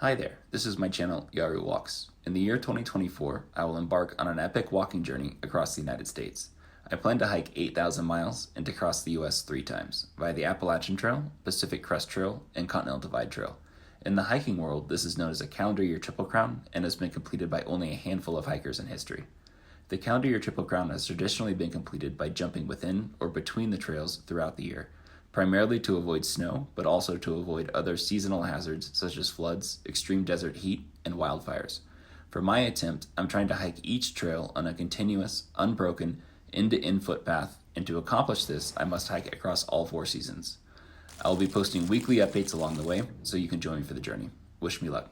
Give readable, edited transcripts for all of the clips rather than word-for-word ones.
Hi there, this is my channel Yaru Walks. In the year 2024, I will embark on an epic walking journey across the United States. I plan to hike 8,000 miles and to cross the US 3 times via the Appalachian Trail, Pacific Crest Trail, and Continental Divide Trail. In the hiking world, this is known as a calendar year Triple Crown and has been completed by only a handful of hikers in history. The calendar year Triple Crown has traditionally been completed by jumping within or between the trails throughout the year, primarily to avoid snow, but also to avoid other seasonal hazards such as floods, extreme desert heat, and wildfires. For my attempt, I'm trying to hike each trail on a continuous, unbroken, end-to-end footpath, and to accomplish this, I must hike across all 4 seasons. I will be posting weekly updates along the way, so you can join me for the journey. Wish me luck.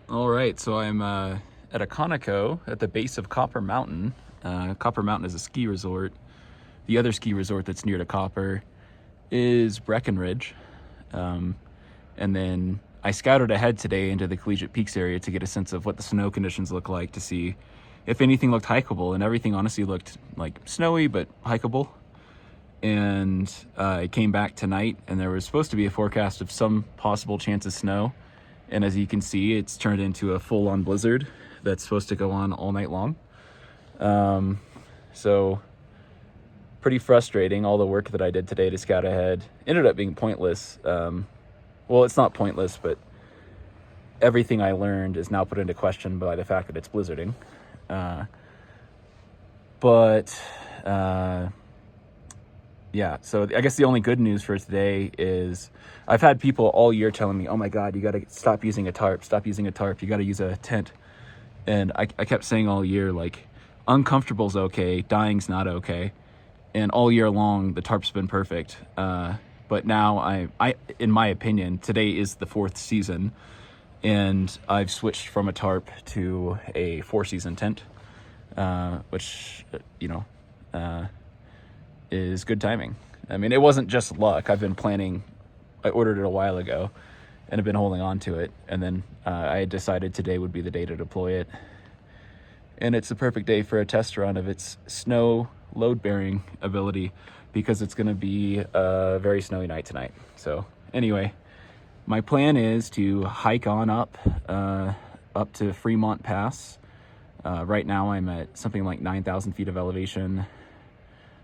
All right, so I'm at a Conoco at the base of Copper Mountain. Copper Mountain is a ski resort. The other ski resort that's near to Copper is Breckenridge. And then I scouted ahead today into the Collegiate Peaks area to get a sense of what the snow conditions look like, to see if anything looked hikeable, and everything honestly looked like snowy but hikeable. And I came back tonight and there was supposed to be a forecast of some possible chance of snow. And as you can see, it's turned into a full-on blizzard that's supposed to go on all night long. So pretty frustrating. All the work that I did today to scout ahead ended up being pointless. Well, it's not pointless, but everything I learned is now put into question by the fact that it's blizzarding. Yeah, so I guess the only good news for today is I've had people all year telling me, oh my God, you got to stop using a tarp, you got to use a tent. And I kept saying all year, like, uncomfortable's okay, dying's not okay. And all year long, the tarp's been perfect. But now I, in my opinion, today is the 4th season, and I've switched from a tarp to a 4-season tent, which, is good timing. I mean, it wasn't just luck. I've been planning. I ordered it a while ago and have been holding on to it. And then I had decided today would be the day to deploy it. And it's the perfect day for a test run of its snow load-bearing ability, because it's going to be a very snowy night tonight. So anyway, my plan is to hike on up to Fremont Pass. Right now I'm at something like 9,000 feet of elevation.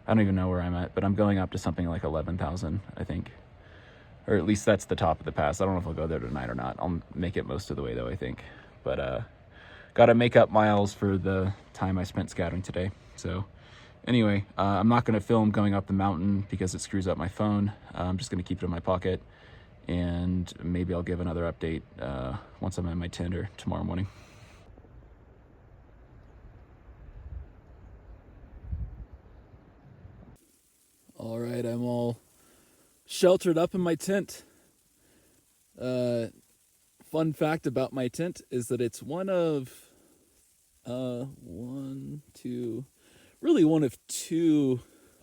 I don't even know where I'm at, but I'm going up to something like 11,000, I think. Or at least that's the top of the pass. I don't know if I'll go there tonight or not. I'll make it most of the way though, I think. But got to make up miles for the time I spent scouting today. So anyway, I'm not going to film going up the mountain because it screws up my phone. I'm just going to keep it in my pocket, and maybe I'll give another update once I'm in my tent or tomorrow morning. All right, I'm all sheltered up in my tent. Fun fact about my tent is that it's one of two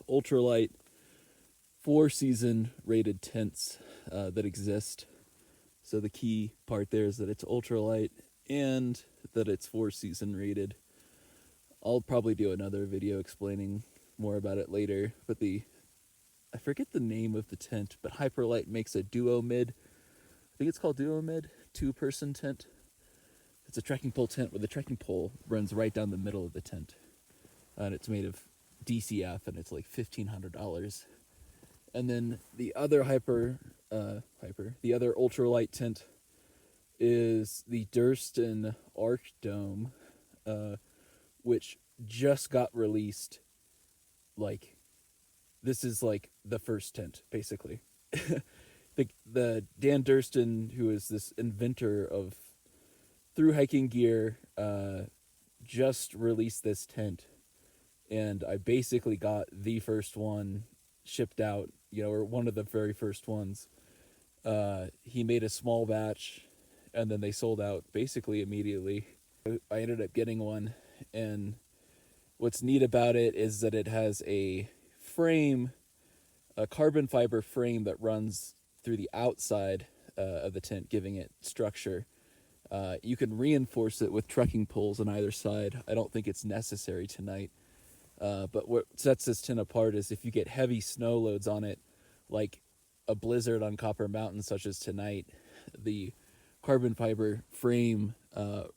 ultralight 4-season rated tents that exist. So the key part there is that it's ultralight and that it's 4-season rated. I'll probably do another video explaining more about it later, but I forget the name of the tent, but Hyperlight makes a duo mid. I think it's called duo mid, 2-person tent. It's a trekking pole tent where the trekking pole runs right down the middle of the tent. And it's made of DCF, and it's like $1,500. And then the other the other ultralight tent is the Durston Arc Dome, which just got released. Like, this is like the first tent, basically. The Dan Durston, who is this inventor of through hiking gear, just released this tent, and I basically got the first one shipped out, or one of the very first ones. He made a small batch, and then they sold out basically immediately. I ended up getting one, and what's neat about it is that it has a carbon fiber frame that runs through the outside of the tent, giving it structure. You can reinforce it with trekking poles on either side. I don't think it's necessary tonight. But what sets this tent apart is if you get heavy snow loads on it, like a blizzard on Copper Mountain, such as tonight, the carbon fiber frame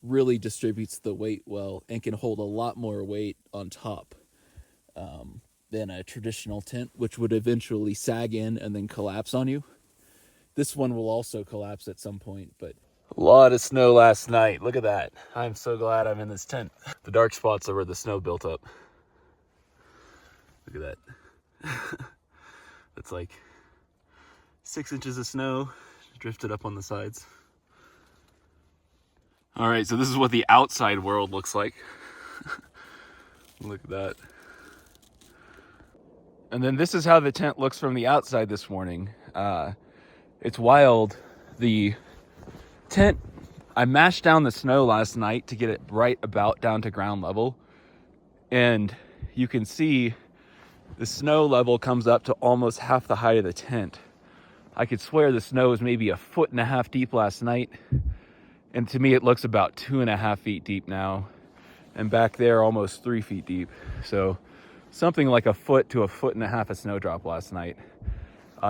really distributes the weight well and can hold a lot more weight on top than a traditional tent, which would eventually sag in and then collapse on you. This one will also collapse at some point, but a lot of snow last night. Look at that. I'm so glad I'm in this tent. The dark spots are where the snow built up. Look at that. That's like 6 inches of snow drifted up on the sides. All right, so this is what the outside world looks like. Look at that. And then this is how the tent looks from the outside this morning. It's wild. The tent, I mashed down the snow last night to get it right about down to ground level. And you can see the snow level comes up to almost half the height of the tent. I could swear the snow was maybe 1.5 feet deep last night. And to me, it looks about 2.5 feet deep now. And back there, almost 3 feet deep. So something like 1 foot to 1.5 feet of snowdrop last night.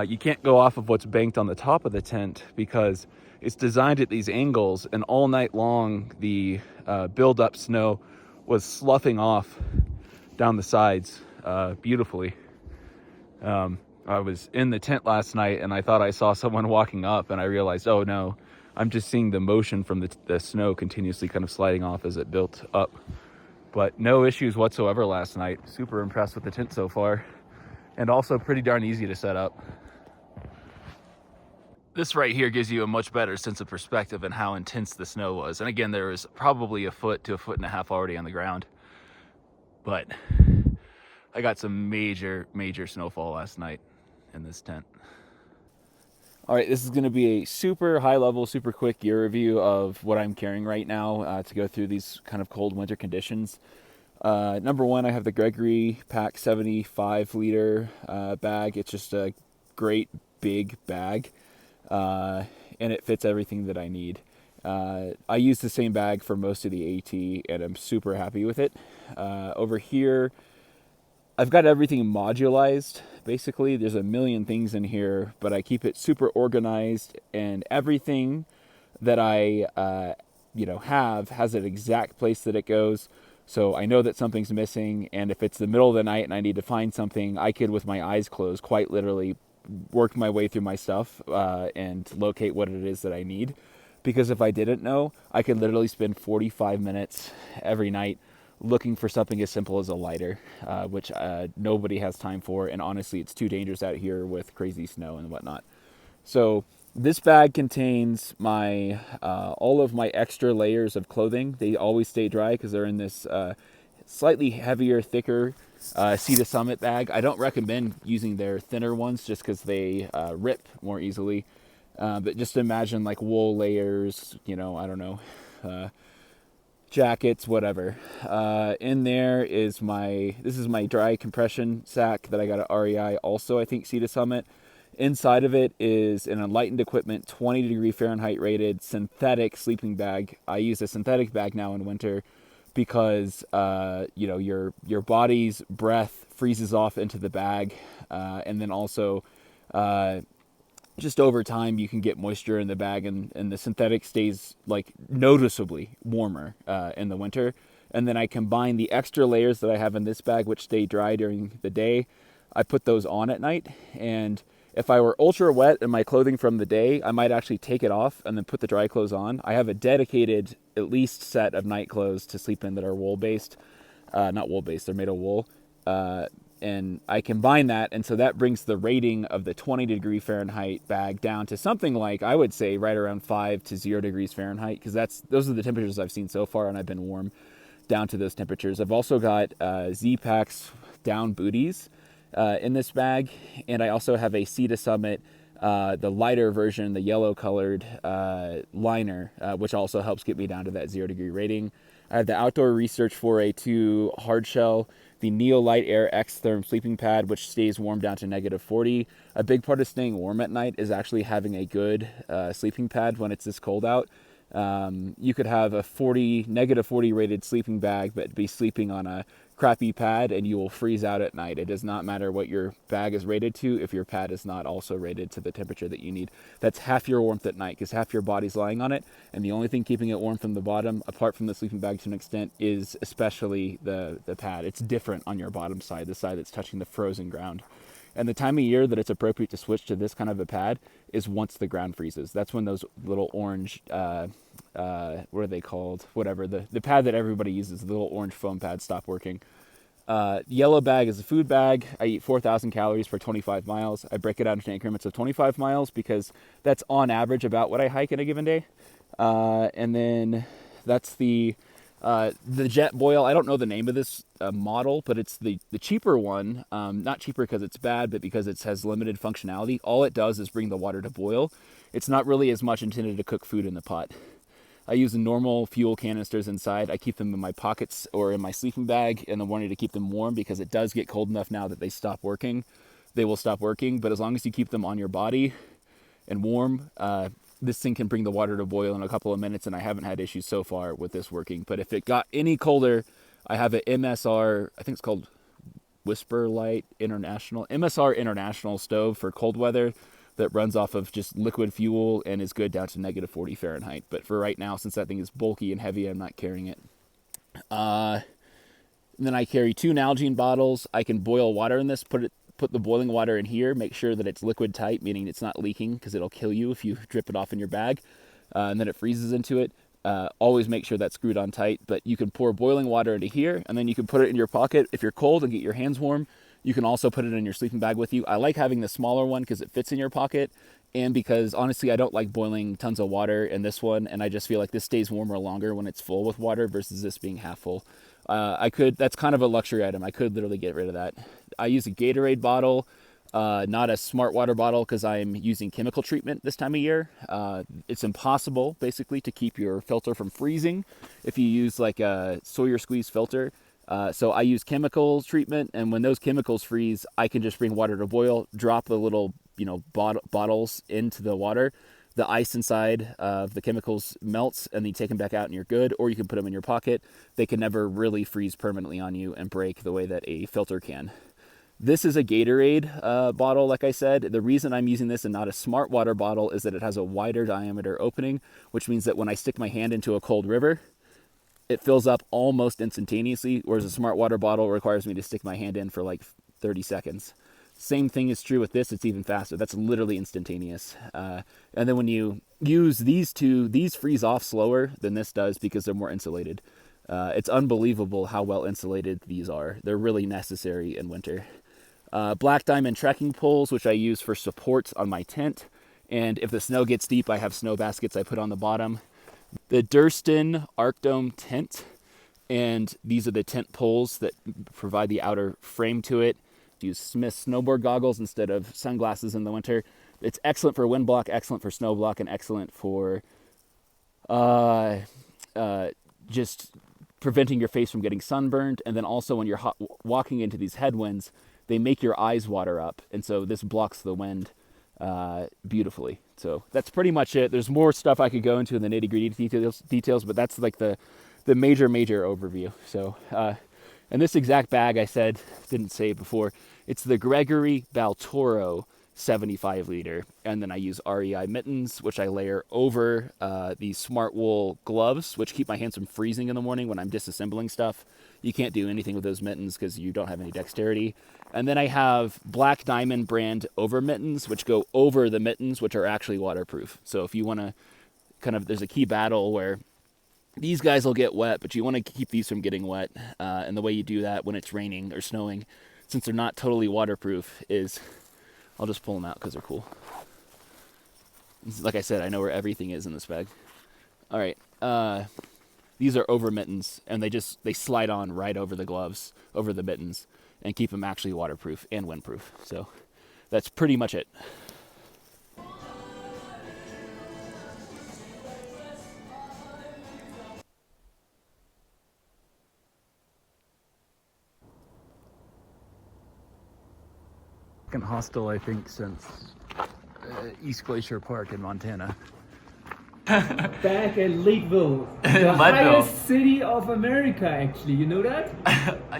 You can't go off of what's banked on the top of the tent because it's designed at these angles, and all night long the build-up snow was sloughing off down the sides beautifully. I was in the tent last night and I thought I saw someone walking up, and I realized, oh no, I'm just seeing the motion from the snow continuously kind of sliding off as it built up. But no issues whatsoever last night. Super impressed with the tent so far, and also pretty darn easy to set up. This right here gives you a much better sense of perspective and how intense the snow was. And again, there was probably 1 foot to 1.5 feet already on the ground. But I got some major snowfall last night in this tent. All right, this is going to be a super high level, super quick gear review of what I'm carrying right now to go through these kind of cold winter conditions. Number one, I have the Gregory Pack 75 liter bag. It's just a great big bag, and it fits everything that I need. I use the same bag for most of the AT, and I'm super happy with it. Over here, I've got everything modularized. Basically, there's a million things in here, but I keep it super organized, and everything that I has an exact place that it goes. So I know that something's missing, and if it's the middle of the night and I need to find something, I could, with my eyes closed, quite literally work my way through my stuff and locate what it is that I need. Because if I didn't know, I could literally spend 45 minutes every night looking for something as simple as a lighter, which nobody has time for, and honestly, it's too dangerous out here with crazy snow and whatnot. So this bag contains my all of my extra layers of clothing. They always stay dry because they're in this slightly heavier, thicker Sea to Summit bag. I don't recommend using their thinner ones just because they rip more easily. But just imagine like wool layers, I don't know, jackets, whatever. In there is this is my dry compression sack that I got at REI, also I think Sea to Summit. Inside of it is an Enlightened Equipment 20 degree Fahrenheit rated synthetic sleeping bag. I use a synthetic bag now in winter because your body's breath freezes off into the bag, and then also just over time you can get moisture in the bag, and the synthetic stays like noticeably warmer in the winter. And then I combine the extra layers that I have in this bag, which stay dry during the day. I put those on at night, and if I were ultra wet in my clothing from the day, I might actually take it off and then put the dry clothes on. I have a dedicated at least set of night clothes to sleep in that are wool based, not wool based, they're made of wool. And I combine that, and so that brings the rating of the 20 degree Fahrenheit bag down to something like, I would say, right around 5 to 0 degrees Fahrenheit, because those are the temperatures I've seen so far, and I've been warm down to those temperatures. I've also got Z-Packs down booties in this bag, and I also have a Sea to Summit, the lighter version, the yellow colored liner, which also helps get me down to that 0 degree rating. I have the Outdoor Research 4A2 hard shell. the Neolite Air X Therm sleeping pad, which stays warm down to -40. A big part of staying warm at night is actually having a good sleeping pad when it's this cold out. You could have a -40 rated sleeping bag, but be sleeping on a crappy pad, and you will freeze out at night. It does not matter what your bag is rated to if your pad is not also rated to the temperature that you need. That's half your warmth at night, because half your body's lying on it, and the only thing keeping it warm from the bottom, apart from the sleeping bag to an extent, is especially the pad. It's different on your bottom side, the side that's touching the frozen ground. And the time of year that it's appropriate to switch to this kind of a pad is once the ground freezes. That's when those little orange, what are they called? Whatever, the pad that everybody uses, the little orange foam pads, stop working. Yellow bag is a food bag. I eat 4,000 calories for 25 miles. I break it out into increments of 25 miles because that's on average about what I hike in a given day. And then that's the Jet Boil. I don't know the name of this model, but it's the cheaper one. Not cheaper because it's bad, but because it has limited functionality. All it does is bring the water to boil. It's not really as much intended to cook food in the pot. I use normal fuel canisters inside. I keep them in my pockets or in my sleeping bag in the morning to keep them warm, because it does get cold enough now that they stop working. They will stop working, but as long as you keep them on your body and warm, this thing can bring the water to boil in a couple of minutes, and I haven't had issues so far with this working. But if it got any colder, I have an MSR, I think it's called Whisper Light International, MSR International stove for cold weather that runs off of just liquid fuel and is good down to -40 Fahrenheit. But for right now, since that thing is bulky and heavy, I'm not carrying it. Then I carry 2 Nalgene bottles. I can boil water in this, put the boiling water in here, make sure that it's liquid tight, meaning it's not leaking, because it'll kill you if you drip it off in your bag, and then it freezes into it. Always make sure that's screwed on tight, but you can pour boiling water into here, and then you can put it in your pocket if you're cold and get your hands warm. You can also put it in your sleeping bag with you. I like having the smaller one because it fits in your pocket, and because honestly I don't like boiling tons of water in this one, and I just feel like this stays warmer longer when it's full with water versus this being half full. That's kind of a luxury item. I could literally get rid of that. I use a Gatorade bottle, not a smart water bottle, because I'm using chemical treatment this time of year. It's impossible, basically, to keep your filter from freezing if you use like a Sawyer squeeze filter. So I use chemical treatment, and when those chemicals freeze, I can just bring water to boil, drop the little, bottles into the water. The ice inside of the chemicals melts, and then you take them back out and you're good. Or you can put them in your pocket. They can never really freeze permanently on you and break the way that a filter can. This is a Gatorade bottle, like I said. The reason I'm using this and not a smart water bottle is that it has a wider diameter opening, which means that when I stick my hand into a cold river, it fills up almost instantaneously, whereas a smart water bottle requires me to stick my hand in for like 30 seconds. Same thing is true with this. It's even faster. That's literally instantaneous. And then when you use these two, these freeze off slower than this does because they're more insulated. It's unbelievable how well insulated these are. They're really necessary in winter. Black Diamond trekking poles, which I use for support on my tent. And if the snow gets deep, I have snow baskets I put on the bottom. The Durston Arc Dome tent, and these are the tent poles that provide the outer frame to it. Use Smith snowboard goggles instead of sunglasses in the winter. It's excellent for wind block, excellent for snow block, and excellent for just preventing your face from getting sunburned. And then also when you're walking into these headwinds, they make your eyes water up, and so this blocks the wind beautifully. So that's pretty much it. There's more stuff I could go into in the nitty-gritty details, but that's like the major overview. So and this exact bag, I didn't say it before, it's the Gregory Baltoro 75 liter, and then I use REI mittens, which I layer over these smart wool gloves, which keep my hands from freezing in the morning when I'm disassembling stuff. You can't do anything with those mittens because you don't have any dexterity. And then I have Black Diamond brand over mittens, which go over the mittens, which are actually waterproof. So if you want to there's a key battle where these guys will get wet, but you want to keep these from getting wet. And the way you do that when it's raining or snowing, since they're not totally waterproof, is I'll just pull them out because they're cool. Like I said, I know where everything is in this bag. All right. These are over mittens, and they slide on right over the gloves, over the mittens, and keep them actually waterproof and windproof. So that's pretty much it. Been hostile, I think, since East Glacier Park in Montana. Back in Leadville, the Leadville. highest city of America, actually. You know that?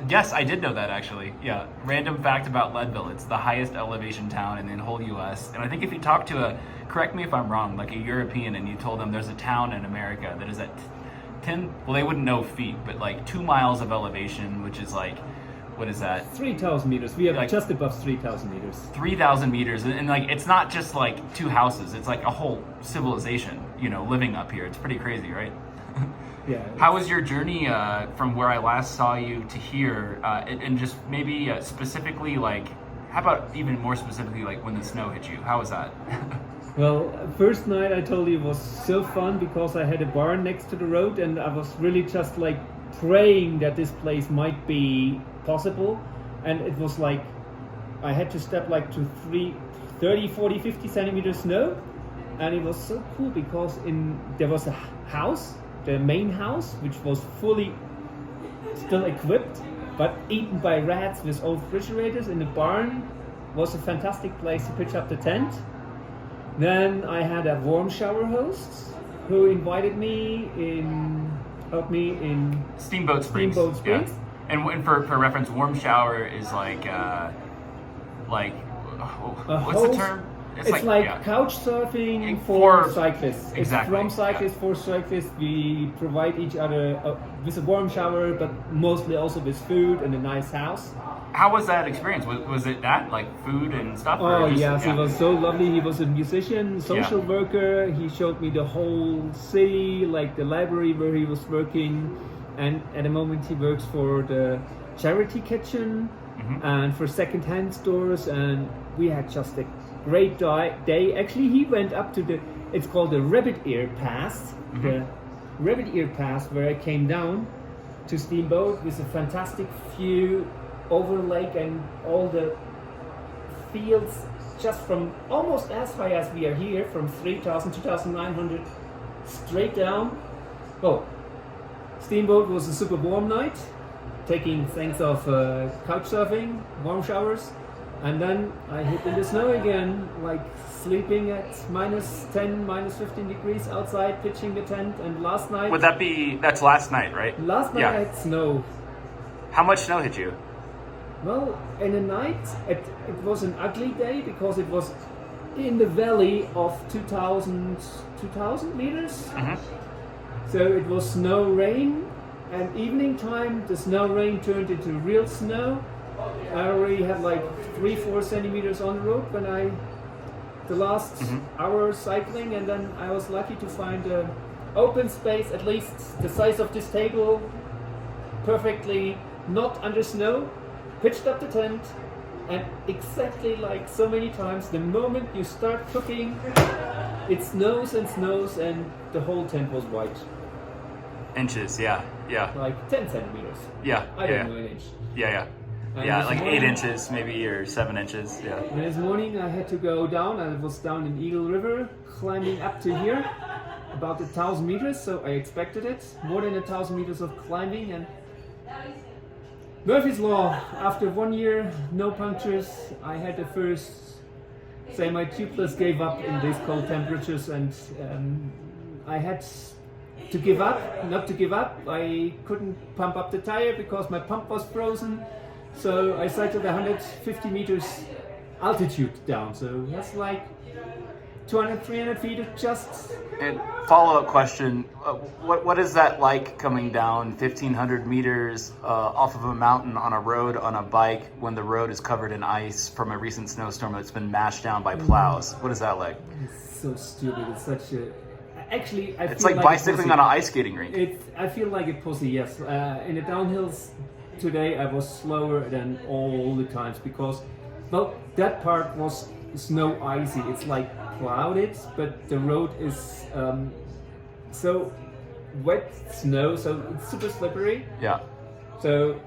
Yes, I did know that actually. Yeah, random fact about Leadville: it's the highest elevation town in the whole U.S. And I think if you talk to correct me if I'm wrong, like a European, and you told them there's a town in America that is at 10, well, they wouldn't know feet, but like 2 miles of elevation, which is like, what is that? 3,000 meters. We are Like- just above 3,000 meters. 3,000 meters, and like it's not just like 2 houses; it's like a whole civilization, living up here. It's pretty crazy, right? Yeah. How was your journey from where I last saw you to here, and just maybe specifically, like, how about even more specifically, like when the snow hit you? How was that? Well, first night I told you was so fun because I had a barn next to the road and I was really just like praying that this place might be possible. And it was like I had to step like to 30, 40, 50 centimeters snow. And it was so cool because there was a house, the main house, which was fully still equipped, but eaten by rats with old refrigerators. In the barn was a fantastic place to pitch up the tent. Then I had a warm shower host who invited me helped me in Steamboat Springs. Steamboat Springs. Yeah. And for reference, warm shower is like what's the term? It's like yeah. couch surfing For- for cyclists. exactly, It's from cyclists for cyclists. We provide each other with a warm shower, but mostly also with food and a nice house. How was that experience? Was it that, like, food and stuff? or Oh just- yes, yeah. he was so lovely. He was a musician, social Yeah. worker. He showed me the whole city, like the library where he was working, and at the moment he works for the charity kitchen and for second-hand stores. And we had just a great day. Actually, he went up to it's called the Rabbit Ear Pass, the Rabbit Ear Pass, where I came down to Steamboat with a fantastic view over the lake and all the fields just from almost as high as we are here, from 3,000, 2,900 straight down. Oh, Steamboat was a super warm night, taking thanks of couch surfing, warm showers, and then I hit in the snow again, like sleeping at -10, -15 degrees outside, pitching the tent. And last night, That's last night, right? last night Yeah. I had snow. How much snow hit you? Well, in the night, it was an ugly day because it was in the valley of 2,000 meters. So it was snow rain, and evening time the snow rain turned into real snow. I already had like 3-4 centimeters on the road when the last hour cycling, and then I was lucky to find an open space, at least the size of this table, perfectly not under snow. Pitched up the tent, and exactly like so many times, the moment you start cooking, it snows and snows, and the whole tent was white, Inches, yeah. like 10 centimeters. Yeah. I don't know an inch. Yeah. And Yeah, this like 8 morning- inches maybe, or 7 inches, yeah. And this morning I had to go down. I was down in Eagle River, climbing up to here, about 1,000 meters. So I expected it, more than 1,000 meters of climbing. And Murphy's Law. After 1 year, no punctures, I had the first. Say my tubeless gave up in these cold temperatures, and I had to give up. Not to give up. I couldn't pump up the tire because my pump was frozen. So I cycled 150 meters altitude down. So that's like 200, 300 feet of just. And follow-up question, what is that like coming down 1,500 meters off of a mountain on a road on a bike when the road is covered in ice from a recent snowstorm that's been mashed down by plows? What is that like? It's so stupid. It's such a. Actually, I It's feel like a bicycling pussy. on an ice skating rink. I feel like a pussy, yes. In the downhills today, I was slower than all the times because, well, that part was snow icy. It's like clouded, but the road is so wet snow, so it's super slippery. Yeah. So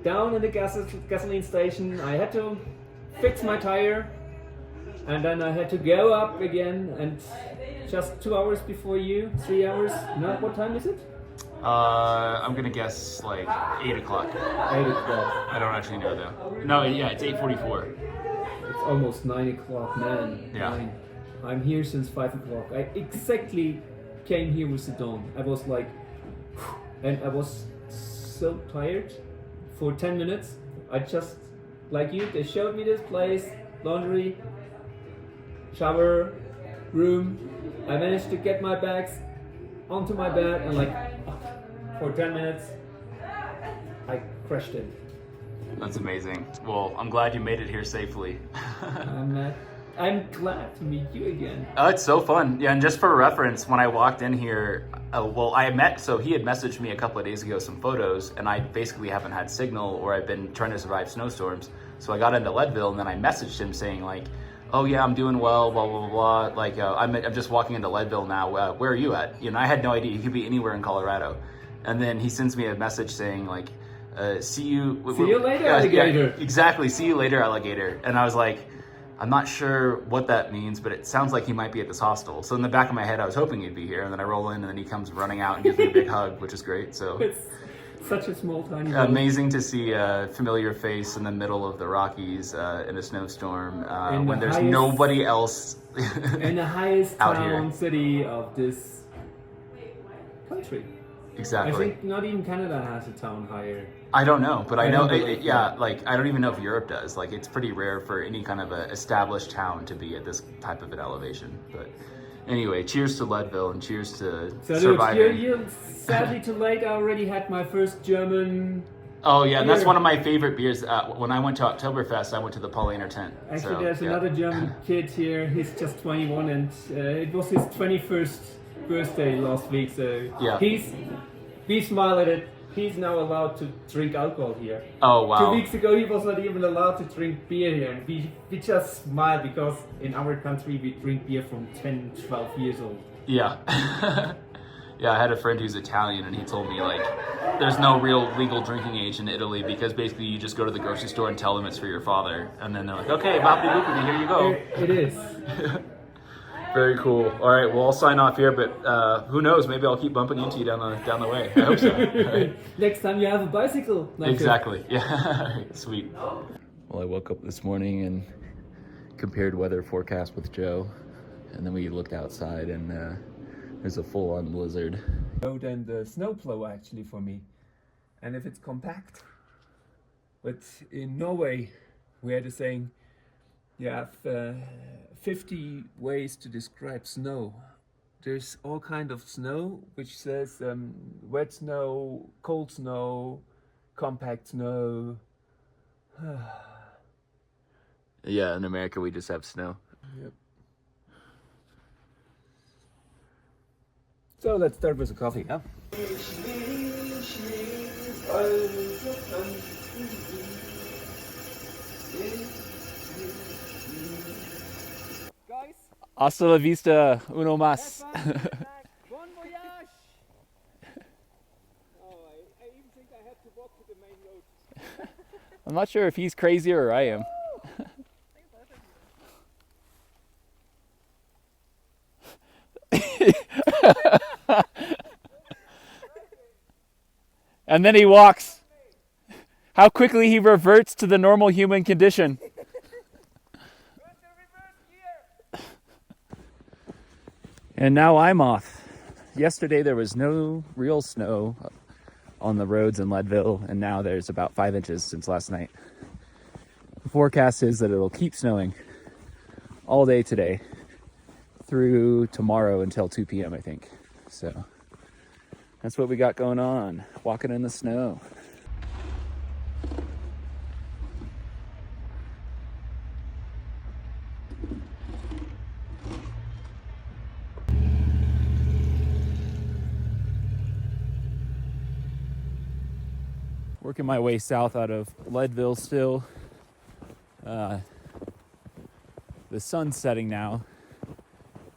down in the gasoline station, I had to fix my tire, and then I had to go up again, and just 2 hours before you, 3 hours. No, what time is it? I'm gonna guess like 8 o'clock. 8 o'clock. I don't actually know though. No, yeah, it's 8:44. it's almost 9 o'clock, man. Yeah. I'm here since 5 o'clock. I exactly came here with the dawn. I was like, and I was so tired for 10 minutes. I just, like you, they showed me this place, laundry, shower, room. I managed to get my bags onto my bed and like, for 10 minutes, I crashed in. That's amazing. Well, I'm glad you made it here safely. I'm glad to meet you again. Oh, it's so fun. Yeah, and just for reference, when I walked in here, so he had messaged me a couple of days ago some photos, and I basically haven't had signal, or I've been trying to survive snowstorms. So I got into Leadville, and then I messaged him saying like, oh yeah, I'm doing well, blah, blah, blah, blah. Like, I'm just walking into Leadville now. Where are you at? You know, I had no idea. He could be anywhere in Colorado. And then he sends me a message saying like, see you later, alligator. Yeah, exactly. See you later, alligator. And I was like, I'm not sure what that means, but it sounds like he might be at this hostel. So in the back of my head, I was hoping he'd be here. And then I roll in, and then he comes running out and gives me a big hug, which is great. So it's such a small, tiny world. Amazing to see a familiar face in the middle of the Rockies in a snowstorm when there's nobody else in the highest out town here. city of this country. Exactly. I think not even Canada has a town higher. I don't know, but I know, yeah, like I don't even know if Europe does. Like it's pretty rare for any kind of a established town to be at this type of an elevation. But anyway, cheers to Leadville and cheers to surviving. Look, you're sadly too late. I already had my first German. Oh yeah, and that's one of my favorite beers. When I went to Oktoberfest, I went to the Paulaner tent. Actually, there's another German kid here. He's just 21, and it was his 21st birthday last week. So yeah, we smile at it. He's now allowed to drink alcohol here. Oh wow! 2 weeks ago, he was not even allowed to drink beer here, and we just smile because in our country we drink beer from 10, 12 years old. Yeah. Yeah, I had a friend who's Italian, and he told me like there's no real legal drinking age in Italy because basically you just go to the grocery store and tell them it's for your father, and then they're like, okay, boppity boopity, here you go. It is. Very cool. All right, well, I'll sign off here, but who knows? Maybe I'll keep bumping into you down the way. I hope so. Right. Next time you have a bicycle. Exactly. Yeah. Sweet. Well, I woke up this morning and compared weather forecast with Joe, and then we looked outside, and there's a full-on blizzard. Than the snowplow actually for me, and if it's compact. But in Norway, we had a saying: you have 50 ways to describe snow. There's all kind of snow, which says wet snow, cold snow, compact snow. Yeah, in America we just have snow. Yep. So let's start with a coffee, huh? Guys, hasta la vista, uno más. Bon voyage! Oh, I even think I have to walk to the main road. I'm not sure if he's crazier or I am. And then he walks. How quickly he reverts to the normal human condition. And now I'm off. Yesterday there was no real snow on the roads in Leadville, and now there's about 5 inches since last night. The forecast is that it'll keep snowing all day today through tomorrow until 2 p.m. I think. So that's what we got going on, walking in the snow. Working my way south out of Leadville still. The sun's setting now,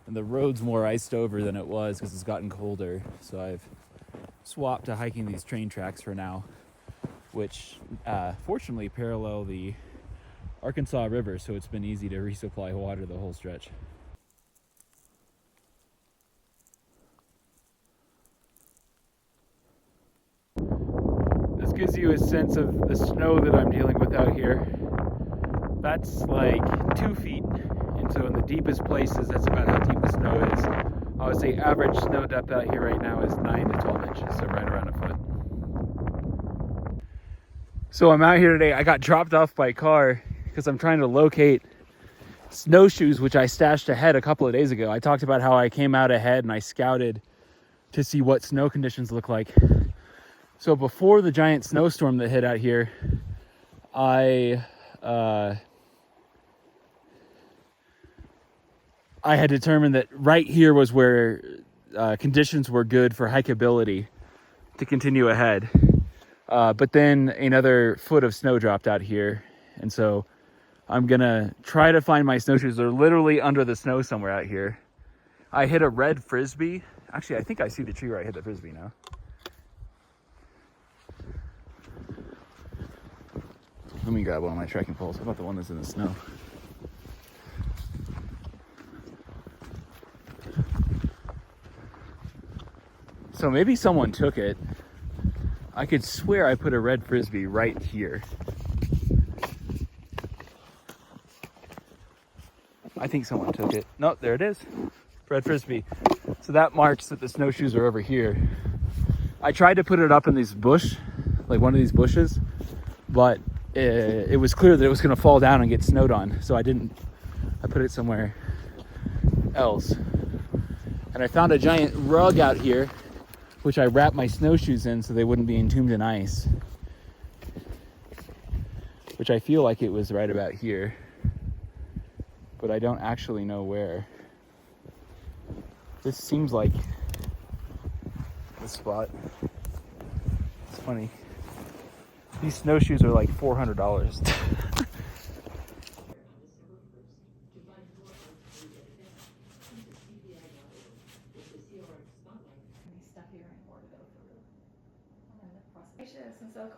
and the road's more iced over than it was because it's gotten colder. So I've swapped to hiking these train tracks for now, which fortunately parallel the Arkansas River, so it's been easy to resupply water the whole stretch. This gives you a sense of the snow that I'm dealing with out here. That's like 2 feet. And so in the deepest places, that's about how deep the snow is. I would say average snow depth out here right now is 9 to 12 inches, so right around a foot. So I'm out here today. I got dropped off by car because I'm trying to locate snowshoes, which I stashed ahead a couple of days ago. I talked about how I came out ahead and I scouted to see what snow conditions look like. So before the giant snowstorm that hit out here, I had determined that right here was where conditions were good for hikeability to continue ahead. But then another foot of snow dropped out here. And so I'm gonna try to find my snowshoes. They're literally under the snow somewhere out here. I hit a red Frisbee. Actually, I think I see the tree where I hit the Frisbee now. Let me grab one of my trekking poles. How about the one that's in the snow? So maybe someone took it. I could swear I put a red Frisbee right here. I think someone took it. No, there it is. Red Frisbee. So that marks that the snowshoes are over here. I tried to put it up in this bush, like one of these bushes, but it was clear that it was going to fall down and get snowed on. So I put it somewhere else. And I found a giant rug out here, which I wrapped my snowshoes in so they wouldn't be entombed in ice. Which I feel like it was right about here, but I don't actually know where. This seems like the spot. It's funny. These snowshoes are like $400.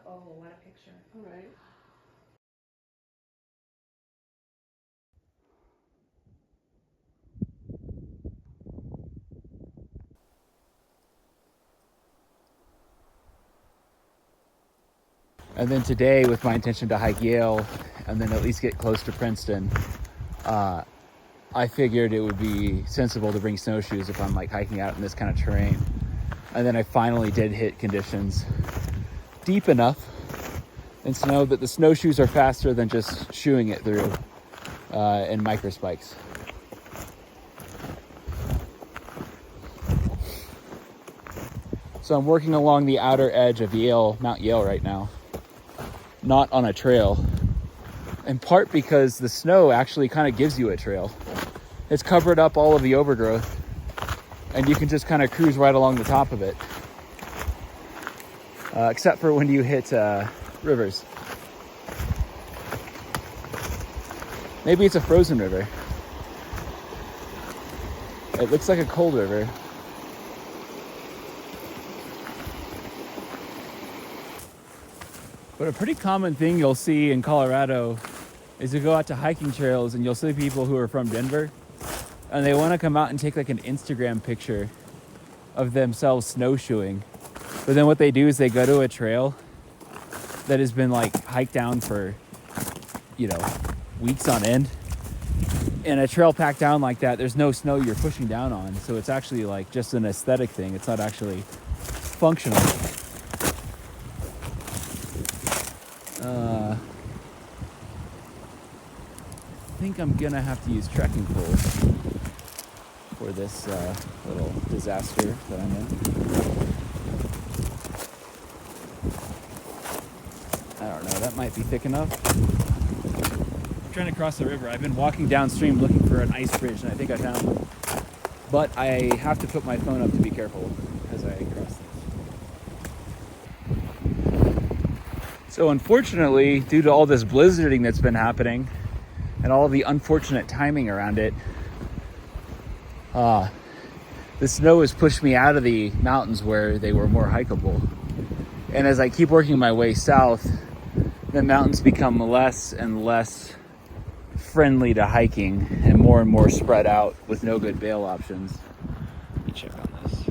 Oh, what a picture. All right. And then today, with my intention to hike Yale and then at least get close to Princeton, I figured it would be sensible to bring snowshoes if I'm like hiking out in this kind of terrain. And then I finally did hit conditions deep enough in snow that the snowshoes are faster than just shoeing it through in micro spikes. So I'm working along the outer edge of Mount Yale right now, not on a trail, in part because the snow actually kind of gives you a trail. It's covered up all of the overgrowth, and you can just kind of cruise right along the top of it, except for when you hit rivers. Maybe it's a frozen river. It looks like a cold river. But a pretty common thing you'll see in Colorado is you go out to hiking trails and you'll see people who are from Denver and they want to come out and take like an Instagram picture of themselves snowshoeing. But then what they do is they go to a trail that has been like hiked down for, weeks on end. And a trail packed down like that, there's no snow you're pushing down on. So it's actually like just an aesthetic thing. It's not actually functional. I think I'm gonna have to use trekking poles for this little disaster that I'm in. I don't know, that might be thick enough. I'm trying to cross the river. I've been walking downstream looking for an ice bridge, and I think I found one. But I have to put my phone up to be careful as I cross this. So unfortunately, due to all this blizzarding that's been happening, and all the unfortunate timing around it, the snow has pushed me out of the mountains where they were more hikeable. And as I keep working my way south, the mountains become less and less friendly to hiking and more spread out with no good bail options. Let me check on this.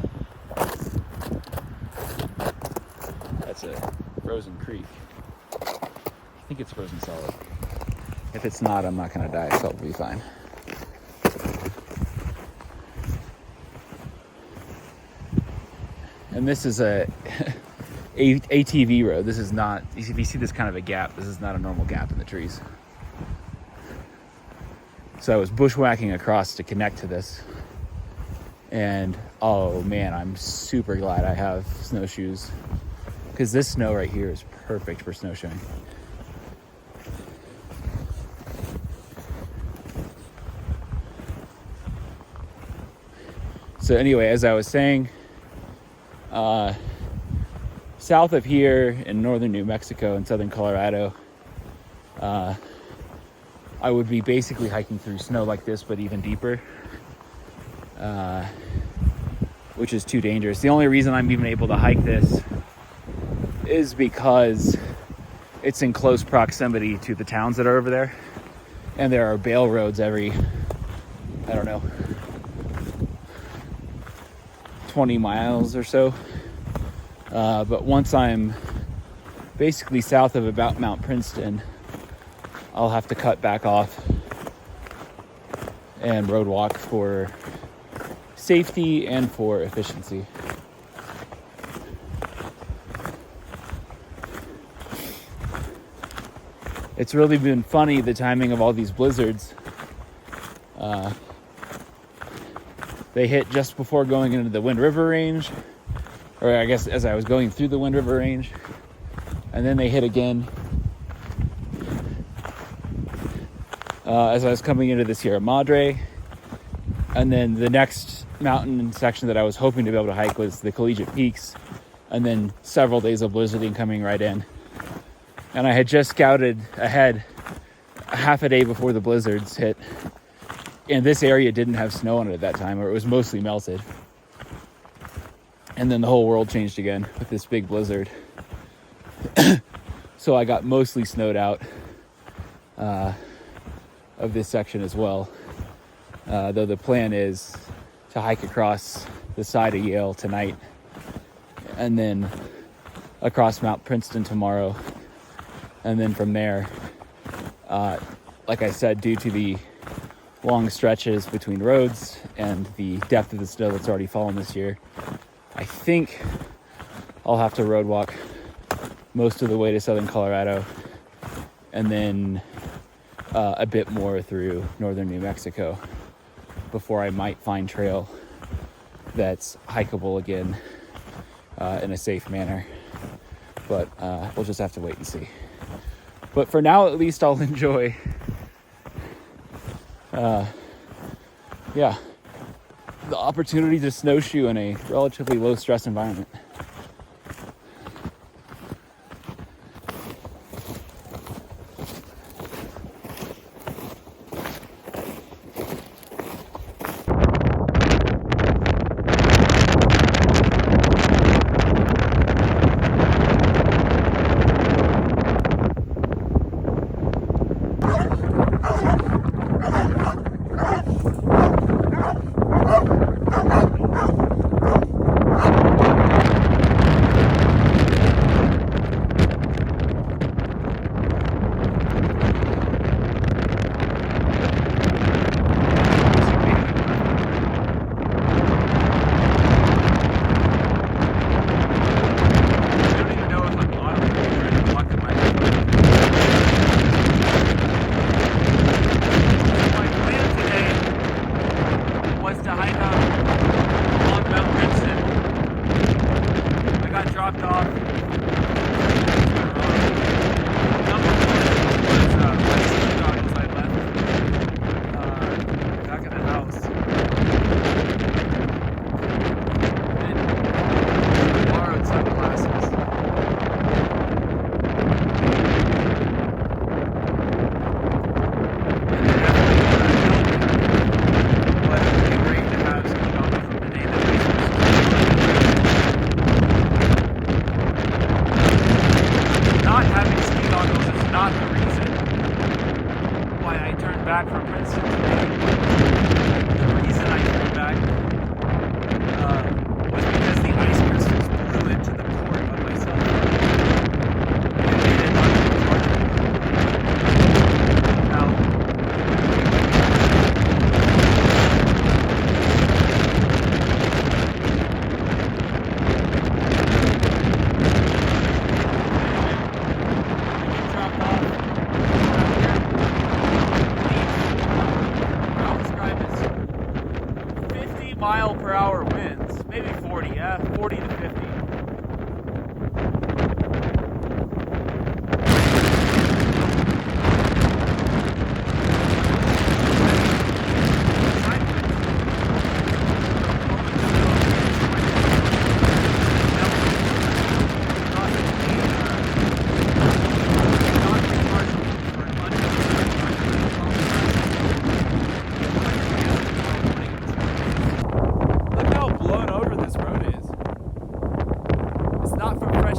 That's a frozen creek. I think it's frozen solid. If it's not, I'm not going to die, so I'll be fine. And this is a ATV road. This is not, if you see this kind of a gap, this is not a normal gap in the trees. So I was bushwhacking across to connect to this. And oh man, I'm super glad I have snowshoes, because this snow right here is perfect for snowshoeing. So anyway, as I was saying, south of here in northern New Mexico and southern Colorado, I would be basically hiking through snow like this, but even deeper, which is too dangerous. The only reason I'm even able to hike this is because it's in close proximity to the towns that are over there, and there are bail roads every, I don't know, 20 miles or so. But once I'm basically south of about Mount Princeton, I'll have to cut back off and road walk for safety and for efficiency. It's really been funny, the timing of all these blizzards. They hit just before going into the Wind River Range, or I guess as I was going through the Wind River Range, and then they hit again as I was coming into the Sierra Madre. And then the next mountain section that I was hoping to be able to hike was the Collegiate Peaks, and then several days of blizzarding coming right in. And I had just scouted ahead half a day before the blizzards hit, and this area didn't have snow on it at that time, or it was mostly melted. And then the whole world changed again with this big blizzard. So I got mostly snowed out of this section as well. Though the plan is to hike across the side of Yale tonight, and then across Mount Princeton tomorrow. And then from there, like I said, due to the long stretches between roads and the depth of the snow that's already fallen this year, I think I'll have to road walk most of the way to southern Colorado, and then a bit more through northern New Mexico before I might find trail that's hikeable again in a safe manner. But we'll just have to wait and see. But for now, at least I'll enjoy the opportunity to snowshoe in a relatively low stress environment. mile-per-hour winds, maybe 40, yeah, 40 to 50.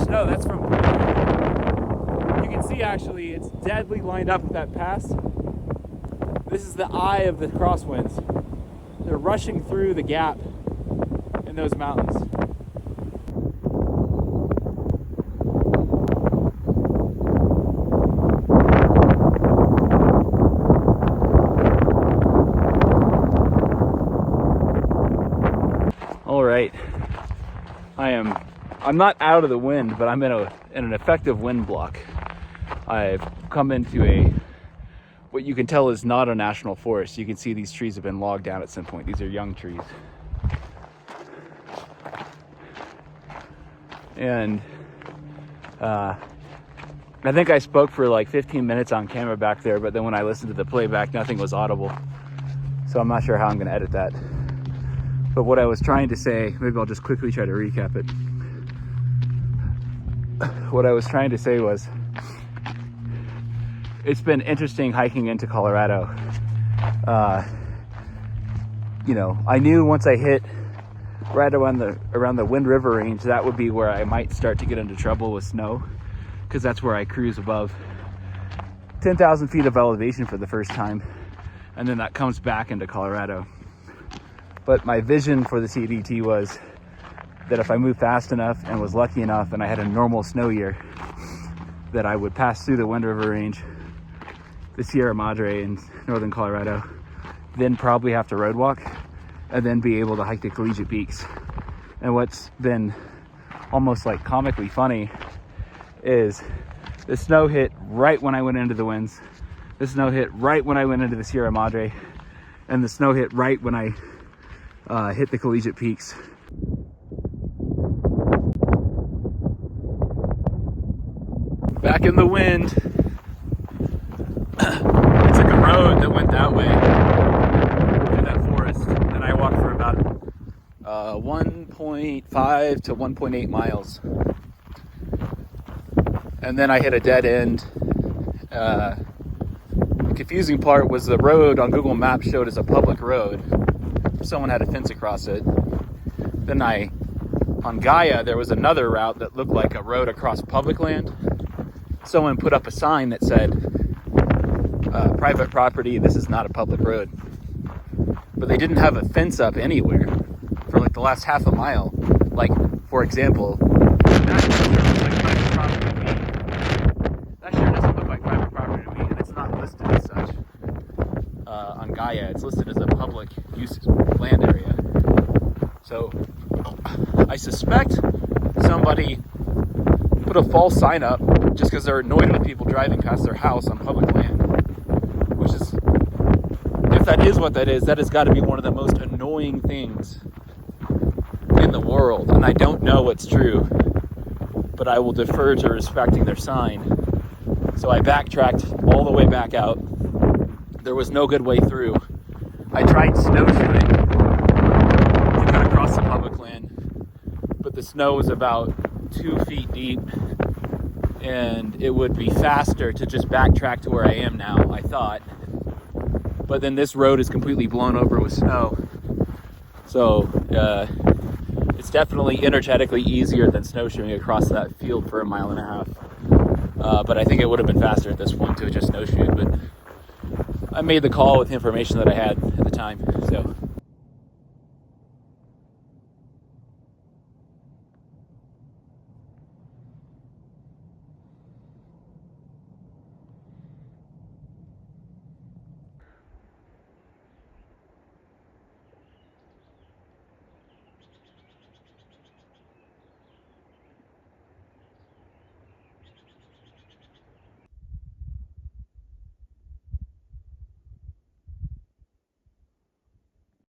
No, that's from. You can see actually it's deadly lined up with that pass. This is the eye of the crosswinds. They're rushing through the gap in those mountains. All right, I'm not out of the wind, but I'm in an effective wind block. I've come into what you can tell is not a national forest. You can see these trees have been logged down at some point. These are young trees. And I think I spoke for like 15 minutes on camera back there, but then when I listened to the playback, nothing was audible. So I'm not sure how I'm gonna edit that. But what I was trying to say, maybe I'll just quickly try to recap it. What I was trying to say was, it's been interesting hiking into Colorado. You know, I knew once I hit right around the Wind River range, that would be where I might start to get into trouble with snow, because that's where I cruise above 10,000 feet of elevation for the first time, and then that comes back into Colorado. But my vision for the CDT was that if I moved fast enough and was lucky enough and I had a normal snow year, that I would pass through the Wind River range, the Sierra Madre in northern Colorado, then probably have to road walk, and then be able to hike the Collegiate Peaks. And what's been almost like comically funny is the snow hit right when I went into the winds, the snow hit right when I went into the Sierra Madre, and the snow hit right when I hit the Collegiate Peaks. Back in the wind. I took a road that went that way through that forest, and I walked for about 1.5 to 1.8 miles, and then I hit a dead end. The confusing part was the road on Google Maps showed as a public road. Someone had a fence across it. Then on Gaia, there was another route that looked like a road across public land. Someone put up a sign that said, private property, this is not a public road. But they didn't have a fence up anywhere for like the last half a mile. Like, for example, that sure doesn't look like private property to me, and it's not listed as such. On Gaia, it's listed as a public use land area. So I suspect somebody put a false sign up just because they're annoyed with people driving past their house on public land, which is, if that is what that is, that has got to be one of the most annoying things in the world. And I don't know what's true, but I will defer to respecting their sign. So I backtracked all the way back out. There was no good way through. I tried snowshoeing to cut across the public land, but the snow was about 2 feet deep, and it would be faster to just backtrack to where I am now, I thought. But then this road is completely blown over with snow. So it's definitely energetically easier than snowshoeing across that field for 1.5 miles. But I think it would have been faster at this point to have just snowshoed. But I made the call with the information that I had at the time. So